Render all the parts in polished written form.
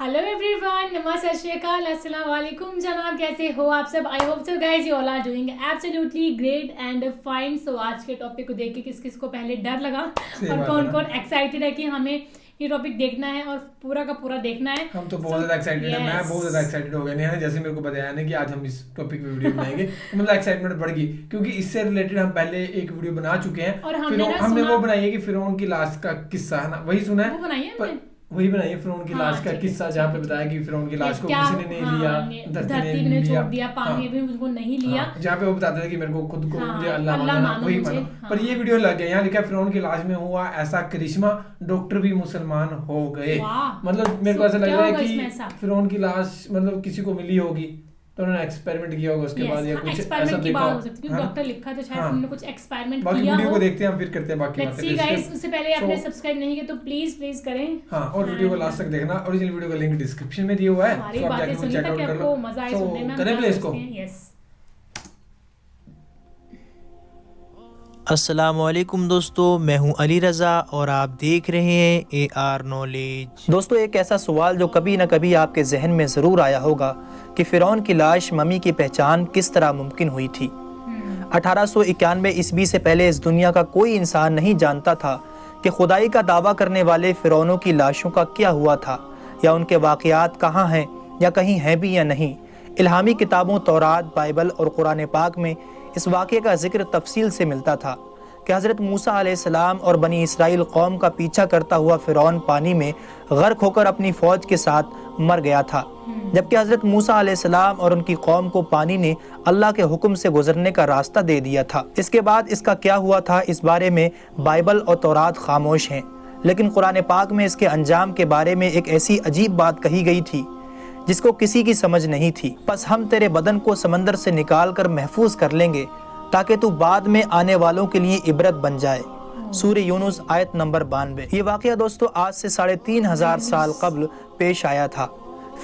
Hello everyone, नमस्ते, सत श्री अकाल, अस्सलाम वालेकुम जनाब, कैसे हो आप सब? I hope so guys you all are doing absolutely great and fine. So आज के टॉपिक को देख के किस किस को पहले डर लगा और कौन कौन एक्साइटेड है कि हमें ये टॉपिक देखना है और पूरा का पूरा देखना है। हम तो बहुत ज्यादा एक्साइटेड है। मैं बहुत ज्यादा एक्साइटेड हो गया। नेहा ने जैसे मेरे को बताया ना कि आज हम इस टॉपिक पे वीडियो बनाएंगे तो मतलब एक्साइटमेंट बढ़ गई, क्योंकि इससे रिलेटेड हम पहले एक वीडियो बना चुके हैं और हमने वो बनाई है कि फिरौन की लाश का किस्सा है ना, वही सुना है, वही बनाइए फिरौन की लाश का किस्सा, जहाँ पे बताया कि फिरौन की लाश को किसी ने नहीं लिया, धरती ने छोड़ दिया, पानी भी उसको नहीं लिया, जहाँ पे वो बताते थे कि मेरे को खुद को मुझे अल्लाह माना, वही माना। पर ये वीडियो लग गया, यहाँ लिखा है फिरौन की लाश में हुआ ऐसा करिश्मा, डॉक्टर भी मुसलमान हो गए। मतलब मेरे को ऐसा लग रहा है कि फिरौन की लाश मतलब किसी को मिली होगी तो उन्होंने एक्सपेरिमेंट किया होगा उसके बाद या कुछ ऐसा देखा हो सकता है। डॉक्टर लिखा तो शायद उन्होंने कुछ एक्सपेरिमेंट किया हो। बाकी वीडियो को देखते हैं हम, फिर करते हैं बाकी बातें। लेट्स सी गाइस, उससे पहले आपने सब्सक्राइब नहीं किया तो प्लीज करें। हां, और वीडियो को लास्ट तक देखना। ओरिजिनल वीडियो का लिंक डिस्क्रिप्शन में दिया हुआ है, तो आप जाके चेक आउट कर लो। मजा आए सुनने में, करें प्ले इसको। यस, अस्सलामुअलैकुम दोस्तों, मैं हूं अली रज़ा और आप देख रहे हैं AR नॉलेज। दोस्तों, एक ऐसा सवाल जो कभी ना कभी आपके जहन में ज़रूर आया होगा कि फ़िरौन की लाश मम्मी की पहचान किस तरह मुमकिन हुई थी। 1891 ईस्वी से पहले इस दुनिया का कोई इंसान नहीं जानता था कि खुदाई का दावा करने वाले फ़िरौनों की लाशों का क्या हुआ था, या उनके वाक़यात कहाँ हैं या कहीं हैं भी या नहीं। इल्हामी किताबों तौरात, बाइबल और कुरान पाक में इस वाक़े का जिक्र तफसील से मिलता था कि हज़रत मूसा अलैहिस्सलाम और बनी इसराइल कौम का पीछा करता हुआ फ़िरौन पानी में गर्क होकर अपनी फ़ौज के साथ मर गया था, जबकि हज़रत मूसा अलैहिस्सलाम और उनकी कौम को पानी ने अल्लाह के हुक्म से गुजरने का रास्ता दे दिया था। इसके बाद इसका क्या हुआ था, इस बारे में बाइबल और तौरात खामोश हैं, लेकिन कुरान पाक में इसके अंजाम के बारे में एक ऐसी अजीब बात कही गई थी जिसको किसी की समझ नहीं थी। बस हम तेरे बदन को समंदर से निकाल कर महफूज कर लेंगे ताकि तू बाद में आने वालों के लिए इबरत बन जाए। सूरह यूनुस आयत नंबर 92। ये वाक़या दोस्तों आज से 3500 साल कब्ल पेश आया था।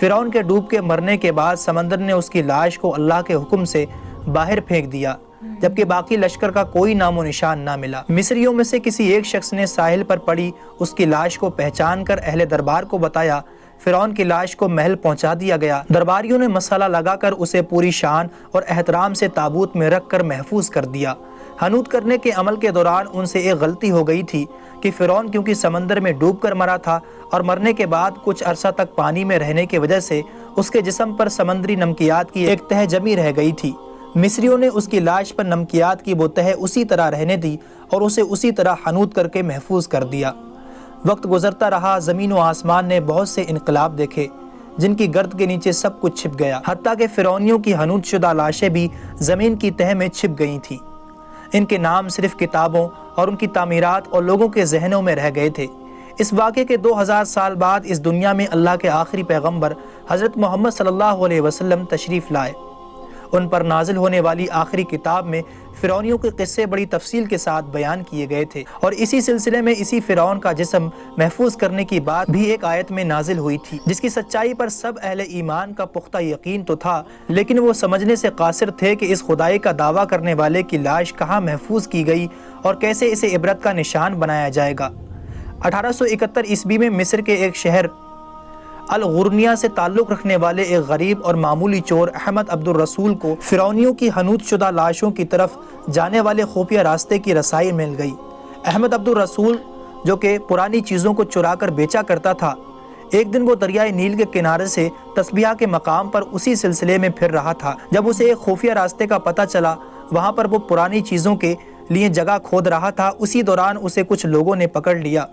फिरौन के डूब के मरने के बाद समंदर ने उसकी लाश को अल्लाह के हुक्म से बाहर फेंक दिया, जबकि बाकी लश्कर का कोई नामो निशान ना मिला। मिस्रियों में से किसी एक शख्स ने साहिल पर पड़ी उसकी लाश को पहचान कर अहले दरबार को बताया। फिरौन की लाश को महल पहुंचा दिया गया। दरबारियों ने मसाला लगाकर उसे पूरी शान और एहतराम से ताबूत में रख कर महफूज कर दिया। हनूत करने के अमल के दौरान उनसे एक गलती हो गई थी कि फिरौन क्योंकि समंदर में डूब कर मरा था और मरने के बाद कुछ अरसा तक पानी में रहने की वजह से उसके जिस्म पर समंदरी नमकियात की एक तह जमी रह गई थी। मिस्रियों ने उसकी लाश पर नमकियात की वो तह उसी तरह रहने दी और उसे उसी तरह हनूत करके महफूज कर दिया। वक्त गुजरता रहा, ज़मीन व आसमान ने बहुत से इनकलाब देखे जिनकी गर्द के नीचे सब कुछ छिप गया, हत्ता कि फ़िरौनियों की हनूत शुदा लाशें भी ज़मीन की तह में छिप गई थीं। इनके नाम सिर्फ किताबों और उनकी तामीरात और लोगों के जहनों में रह गए थे। इस वाक़े के 2000 साल बाद इस दुनिया में अल्लाह के आखिरी पैगम्बर हज़रत मोहम्मद सल्लल्लाहु अलैहि वसल्लम तशरीफ़ लाए। उन पर नाजिल होने वाली आखिरी किताब में फ़िरौनियों के किस्से बड़ी तफसील के साथ बयान किए गए थे, और इसी सिलसिले में इसी फ़िरौन का जिस्म महफूज करने की बात भी एक आयत में नाजिल हुई थी, जिसकी सच्चाई पर सब अहले ईमान का पुख्ता यकीन तो था, लेकिन वो समझने से कासिर थे कि इस खुदाई का दावा करने वाले की लाश कहाँ महफूज की गई और कैसे इसे इबरत का निशान बनाया जाएगा। 1871 ईस्वी में मिस्र के एक शहर अल-गुर्निया से ताल्लुक़ रखने वाले एक गरीब और मामूली चोर अहमद अब्दुल रसूल को फ़िरौनियों की हनूत शुदा लाशों की तरफ जाने वाले खुफिया रास्ते की रसाई मिल गई। अहमद अब्दुल रसूल, जो कि पुरानी चीज़ों को चुरा कर बेचा करता था, एक दिन वो दरियाए नील के किनारे से तस्बीहा के मकाम पर उसी सिलसिले में फिर रहा था। जब उसे एक खुफिया रास्ते का पता चला, वहाँ पर वो पुरानी चीज़ों के लिए जगह खोद रहा था। उसी दौरान उसे कुछ लोगों ने पकड़ लिया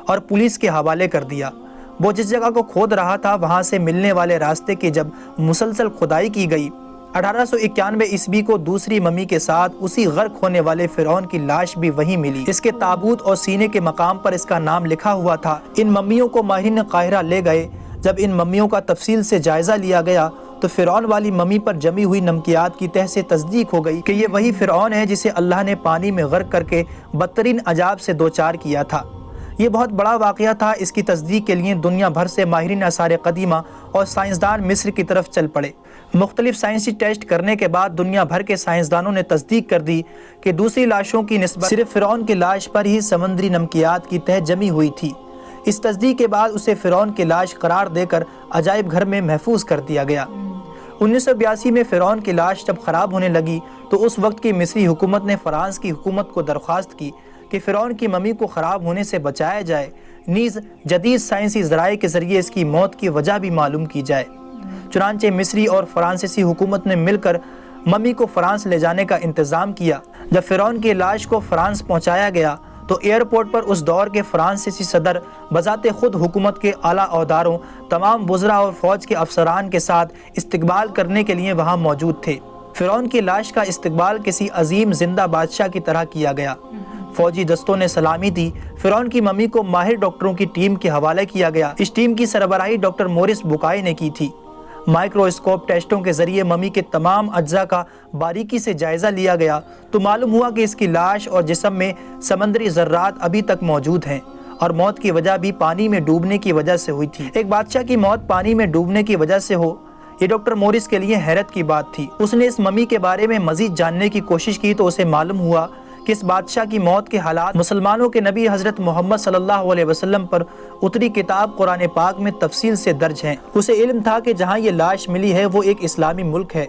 और पुलिस के हवाले कर दिया। वो जिस जगह को खोद रहा था वहाँ से मिलने वाले रास्ते की जब मुसलसल खुदाई की गई, 1891 ईस्वी को दूसरी मम्मी के साथ उसी गर्क होने वाले फिरौन की लाश भी वहीं मिली। इसके ताबूत और सीने के मकाम पर इसका नाम लिखा हुआ था। इन मम्मियों को माहिरीन काहिरा ले गए। जब इन मम्मियों का तफसील से जायज़ा लिया गया तो फिरौन वाली मम्मी पर जमी हुई नमकियात की तह से तस्दीक हो गई कि ये वही फिरौन है जिसे अल्लाह ने पानी में गर्क करके बदतरीन अजाब से दो चार किया था। ये बहुत बड़ा वाक़या था। इसकी तस्दीक के लिए दुनिया भर से माहिरीन आसार क़दीमा और साइंसदान मिस्र की तरफ चल पड़े। मुख्तलिफ साइंसी टेस्ट करने के बाद दुनिया भर के साइंसदानों ने तस्दीक कर दी कि दूसरी लाशों की निस्बत सिर्फ फिरौन की लाश पर ही समंदरी नमकियात की तह जमी हुई थी। اس تصدیق کے بعد اسے فرعون کی لاش قرار دے کر عجائب گھر میں محفوظ کر دیا گیا۔ 1982 میں فرعون کی لاش جب خراب ہونے لگی تو اس وقت کی مصری حکومت نے فرانس کی حکومت کو درخواست کی کہ فرعون کی ممی کو خراب ہونے سے بچایا جائے، نیز جدید سائنسی ذرائع کے ذریعے اس کی موت کی وجہ بھی معلوم کی جائے۔ چنانچہ مصری اور فرانسیسی حکومت نے مل کر ممی کو فرانس لے جانے کا انتظام کیا۔ جب فرعون کی لاش کو فرانس پہنچایا گیا تو ایئرپورٹ پر اس دور کے فرانسیسی صدر بذات خود حکومت کے اعلیٰ عہدیداروں، تمام وزراء اور فوج کے افسران کے ساتھ استقبال کرنے کے لیے وہاں موجود تھے۔ فرعون کی لاش کا استقبال کسی عظیم زندہ بادشاہ کی طرح کیا گیا۔ فوجی دستوں نے سلامی دی۔ فرعون کی ممی کو ماہر ڈاکٹروں کی ٹیم کے حوالے کیا گیا۔ اس ٹیم کی سربراہی ڈاکٹر مورس بوکائی نے کی تھی۔ مائکرواسکوپ ٹیسٹوں کے ذریعے ممی کے تمام اجزاء کا باریکی سے جائزہ لیا گیا تو معلوم ہوا کہ اس کی لاش اور جسم میں سمندری ذرات ابھی تک موجود ہیں اور موت کی وجہ بھی پانی میں ڈوبنے کی وجہ سے ہوئی تھی۔ ایک بادشاہ کی موت پانی میں ڈوبنے کی وجہ سے ہو، یہ ڈاکٹر مورس کے لیے حیرت کی بات تھی۔ اس نے اس ممی کے بارے میں مزید جاننے کی کوشش کی تو اسے معلوم ہوا کہ اس بادشاہ کی موت کے حالات مسلمانوں کے نبی حضرت محمد صلی اللہ علیہ وسلم پر اتری کتاب قرآن پاک میں تفصیل سے درج ہیں۔ اسے علم تھا کہ جہاں یہ لاش ملی ہے وہ ایک اسلامی ملک ہے،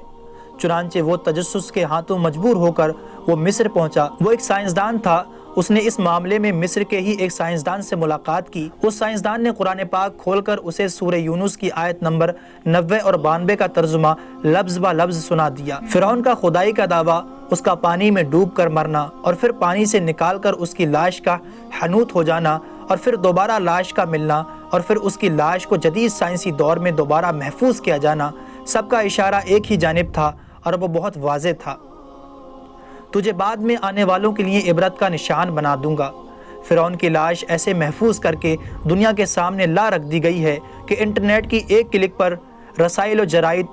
چنانچہ وہ تجسس کے ہاتھوں مجبور ہو کر وہ مصر پہنچا۔ وہ ایک سائنسدان تھا، اس نے اس معاملے میں مصر کے ہی ایک سائنسدان سے ملاقات کی۔ اس سائنسدان نے قرآن پاک کھول کر اسے سورہ یونس کی آیت نمبر 90 اور 92 کا ترجمہ لفظ با لفظ سنا دیا۔ فرعون کا خدائی کا دعویٰ، اس کا پانی میں ڈوب کر مرنا اور پھر پانی سے نکال کر اس کی لاش کا حنوط ہو جانا اور پھر دوبارہ لاش کا ملنا اور پھر اس کی لاش کو جدید سائنسی دور میں دوبارہ محفوظ کیا جانا، سب کا اشارہ ایک ہی جانب تھا اور وہ بہت واضح تھا۔ تجھے بعد میں آنے والوں کے لیے عبرت کا نشان بنا دوں گا۔ فرعون کی لاش ایسے محفوظ کر کے دنیا کے سامنے لا رکھ دی گئی ہے کہ انٹرنیٹ کی ایک کلک پر رسائل و جرائد،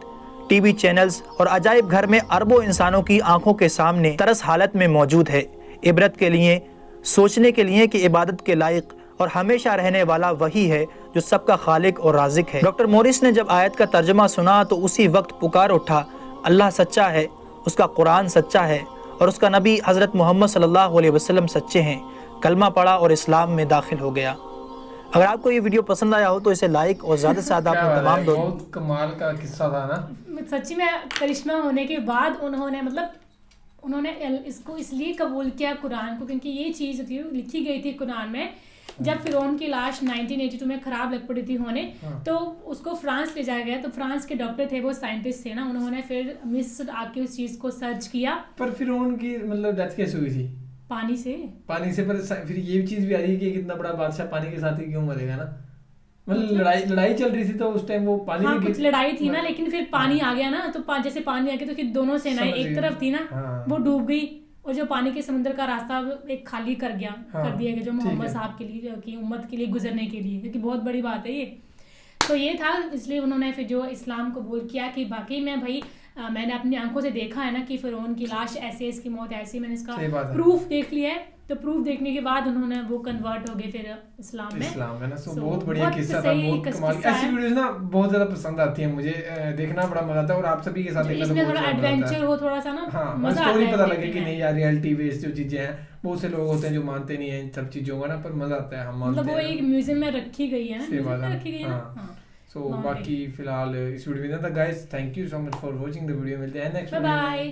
ٹی وی چینلز اور عجائب گھر میں اربوں انسانوں کی آنکھوں کے سامنے ترس حالت میں موجود ہے، عبرت کے لیے، سوچنے کے لیے کہ عبادت کے لائق اور ہمیشہ رہنے والا وہی ہے جو سب کا خالق اور رازق ہے۔ ڈاکٹر مورس نے جب آیت کا ترجمہ سنا تو اسی وقت پکار اٹھا، اللہ سچا ہے، اس کا قرآن سچا ہے اور اس کا نبی حضرت محمد صلی اللہ علیہ وسلم سچے ہیں۔ کلمہ پڑھا اور اسلام میں داخل ہو گیا۔ اگر آپ کو یہ ویڈیو پسند آیا ہو تو اسے لائک اور زیادہ سے زیادہ اپنے تمام دوست، بہت کمال کا قصہ تھا نا سچی میں۔ کرشمہ ہونے کے بعد انہوں نے اس کو اس لیے قبول کیا قرآن کو، کیونکہ یہ چیز تھی لکھی گئی تھی قرآن میں۔ جب فرعون کی لاش 1982 میں خراب لگ پڑی تھی ہونے، تو اس کو فرانس لے جایا گیا، تو فرانس کے ڈاکٹر تھے، وہ سائنٹسٹ تھے نا، انہوں نے پھر مصر آ کے اس چیز کو سرچ کیا۔ پر فرعون کی مطلب ڈیتھ کیسے ہوئی تھی؟ پانی سے۔ پر پھر یہ چیز بھی آ رہی ہے کہ کتنا بڑا بادشاہ پانی کے ساتھ ہی کیوں مرے گا نا؟ مطلب لڑائی چل رہی تھی تو اس ٹائم وہ پانی میں کچھ لڑائی تھی نا، لیکن پھر پانی آ گیا نا، تو جیسے پانی آ گیا تو دونوں سینائیں ایک طرف تھی نا، وہ ڈوب گئی اور جو پانی کے سمندر کا راستہ ایک خالی کر دیا گیا جو محمد صاحب کے لیے، کی امت کے لیے گزرنے کے لیے، کیونکہ بہت بڑی بات ہے یہ۔ تو یہ تھا، اس لیے انہوں نے پھر جو اسلام قبول کیا کہ باقی میں نے اپنی آنکھوں سے دیکھا ہے نا کہ فرعون کی لاش ایسے، اس کی موت ایسی، میں نے اس کا پروف دیکھ لیا ہے۔ تو پروف دیکھنے کے بعد انہوں نے وہ کنورٹ ہو گئے پھر اسلام میں نا۔ سو بہت بڑھیا قصہ تھا، بہت کمال۔ ایسی ویڈیوز نا بہت زیادہ پسند آتی ہیں مجھے، دیکھنا بڑا مزہ آتا ہے اور آپ سبھی کے ساتھ دیکھنا تو بہت ایڈونچر ہو، تھوڑا سا نا مزہ آتا ہے، اسٹوری پتہ لگے کہ نہیں یار ریئلٹی بیس جو چیزیں ہیں، بہت سے لوگ ہوتے ہیں جو مانتے نہیں ہیں ان سب چیزوں کا نا، پر مزہ آتا ہے، ہم مانتے ہیں۔ مطلب وہ ایک میوزیم میں رکھی گئی ہے نا۔ سو باقی فی الحال اس ویڈیو میں تھا guys, thank you so much for watching the video, ملتے ہیں نیکسٹ ویڈیو میں۔